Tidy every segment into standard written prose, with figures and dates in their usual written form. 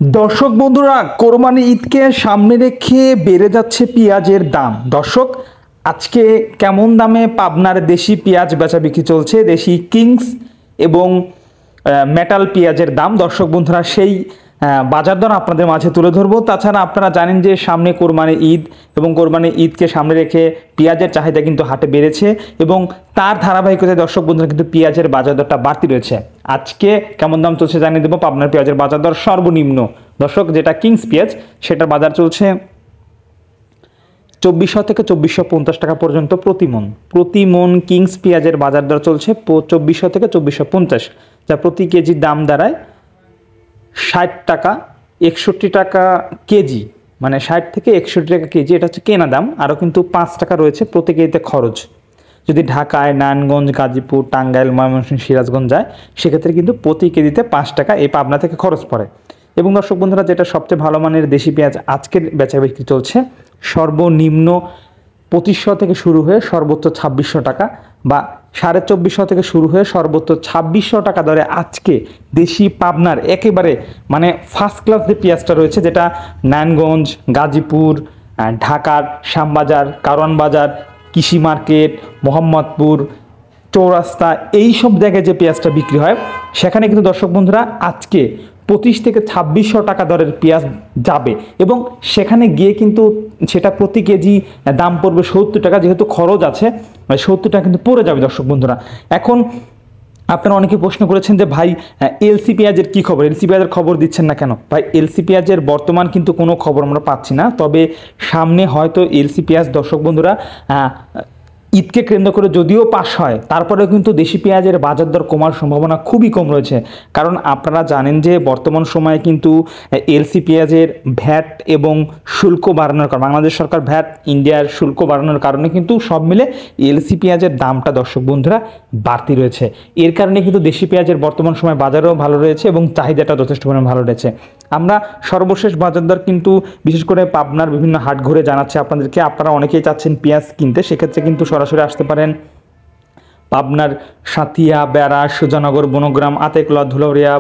দর্শক বন্ধুরা, কোরবানি ঈদকে সামনে রেখে বেড়ে যাচ্ছে পেঁয়াজের দাম। দর্শক, আজকে কেমন দামে পাবনার দেশি পেঁয়াজ বেচা বিক্রি চলছে, দেশি কিংস এবং মেটাল পেঁয়াজের দাম। দর্শক বন্ধুরা, সেই বাজার দর আপনাদের মাঝে তুলে ধরবো। তাছাড়া আপনারা জানেন যে সামনে কোরবানি ঈদ এবং কোরবানি ঈদকে সামনে রেখে পেঁয়াজের চাহিদা কিন্তু হাটে বেড়েছে এবং তার ধারাবাহিকতায় দর্শক বন্ধুরা কিন্তু পেঁয়াজের বাজার দরটা বাড়তি রয়েছে। আজকে কেমন দাম চলছে জানিয়ে দেবো। পাবনার পেঁয়াজের বাজার দর সর্বনিম্ন দর্শক, যেটা কিংস পেঁয়াজ, সেটার বাজার চলছে 2400 থেকে 2450 টাকা পর্যন্ত প্রতি মন কিংস পেঁয়াজের বাজার দর চলছে 2400 থেকে 2450, যা প্রতি কেজির দাম দাঁড়ায় 60 টাকা 61 টাকা কেজি, মানে 60 থেকে 61 টাকা কেজি। এটা হচ্ছে কেনা দাম। আরও কিন্তু 5 টাকা রয়েছে প্রতি কেজিতে খরচ। যদি ঢাকায়, নারায়ণগঞ্জ, গাজীপুর, টাঙ্গাইল, ময়মনসিংহ, সিরাজগঞ্জ যায়, সেক্ষেত্রে কিন্তু প্রতি কেজিতে 5 টাকা এই পাবনা থেকে খরচ পড়ে। এবং দর্শক বন্ধুরা, যেটা সবচেয়ে ভালো মানের দেশি পেঁয়াজ আজকের বেচা বিক্রি চলছে সর্বনিম্ন 2500 থেকে শুরু হয়ে সর্বোচ্চ 2600 টাকা, বা 2450 থেকে শুরু হয়ে সর্বোচ্চ 2600 টাকা দরে আজকে দেশি পাবনার একেবারে মানে ফার্স্ট ক্লাস যে পেঁয়াজটা রয়েছে, যেটা নারায়ণগঞ্জ, গাজীপুর, ঢাকার শ্যামবাজার, কারওয়ান বাজার, কৃষি মার্কেট, মোহাম্মদপুর, চৌরাস্তা, এই সব জায়গায় যে পেঁয়াজটা বিক্রি হয়, সেখানে কিন্তু দর্শক বন্ধুরা আজকে 25 থেকে 2600 টাকা দরের পেঁয়াজ যাবে এবং সেখানে গিয়ে কিন্তু সেটা প্রতি কেজি দাম পড়বে 70 টাকা। যেহেতু খরচ আছে, 70 টাকা কিন্তু পড়ে যাবে দর্শক বন্ধুরা। এখন আপনারা অনেকে প্রশ্ন করেছেন যে ভাই, এলসি পেঁয়াজের কী খবর, এলসি পেঁয়াজের খবর দিচ্ছেন না কেন? ভাই, এলসি পেঁয়াজের বর্তমান কিন্তু কোনো খবর আমরা পাচ্ছি না। তবে সামনে হয়তো এলসি পেঁয়াজ দর্শক বন্ধুরা ঈদকে কেন্দ্র করে যদিও পাস হয়, তারপরেও কিন্তু দেশি পেঁয়াজের বাজার দর কমার সম্ভাবনা খুবই কম রয়েছে। কারণ আপনারা জানেন যে বর্তমান সময়ে কিন্তু এলসি পেঁয়াজের ভ্যাট এবং শুল্ক বাড়ানোর কারণে, বাংলাদেশ সরকার ভ্যাট, ইন্ডিয়ার শুল্ক বাড়ানোর কারণে কিন্তু সব মিলে এলসি পেঁয়াজের দামটা দর্শক বন্ধুরা বাড়তি রয়েছে। এর কারণে কিন্তু দেশি পেঁয়াজের বর্তমান সময় বাজারও ভালো রয়েছে এবং চাহিদাটা যথেষ্ট পরিমাণে ভালো রয়েছে। আমরা সর্বশেষ বাজার দর কিন্তু বিশেষ করে পাবনার বিভিন্ন হাট ঘুরে জানাচ্ছি আপনাদেরকে। আপনারা অনেকেই চাচ্ছেন পেঁয়াজ কিনতে, সেক্ষেত্রে কিন্তু সরাসরি আসতে পারেন পাবনার সাথিয়া, বেড়া, সুজানগর, বনগ্রাম, আতেকলা, ধুলাউড়িয়া,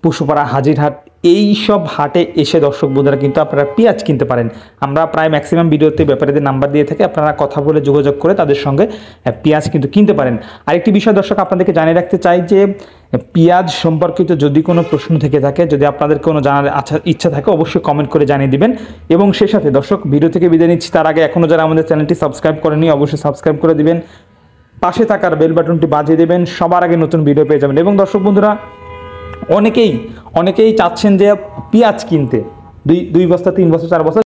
পশুপাড়া, হাজিরহাট, এই সব হাটে এসে দর্শক বন্ধুরা কিন্তু আপনারা পেঁয়াজ কিনতে পারেন। আমরা প্রায় ম্যাক্সিমাম ভিডিওতে ব্যাপারীদের নাম্বার দিয়ে থাকি, আপনারা কথা বলে যোগাযোগ করে তাদের সঙ্গে পেঁয়াজ কিন্তু কিনতে পারেন। আরেকটি বিষয় দর্শক আপনাদেরকে জানিয়ে রাখতে চাই যে পেঁয়াজ সম্পর্কিত যদি কোনো প্রশ্ন থেকে থাকে, যদি আপনাদের কোনো জানার ইচ্ছা থাকে, অবশ্যই কমেন্ট করে জানিয়ে দিবেন। এবং সেই সাথে দর্শক, ভিডিও থেকে বিদায় নিচ্ছি, তার আগে এখনও যারা আমাদের চ্যানেলটি সাবস্ক্রাইব করেনি অবশ্যই সাবস্ক্রাইব করে দিবেন, পাশে থাকার বেল বাটনটি বাজিয়ে দেবেন, সবার আগে নতুন ভিডিও পেয়ে যাবেন। এবং দর্শক বন্ধুরা, অনেকেই চাচ্ছেন যে পেঁয়াজ কিনতে 2 বস্তা, 3 বস্তা, 4 বস্তা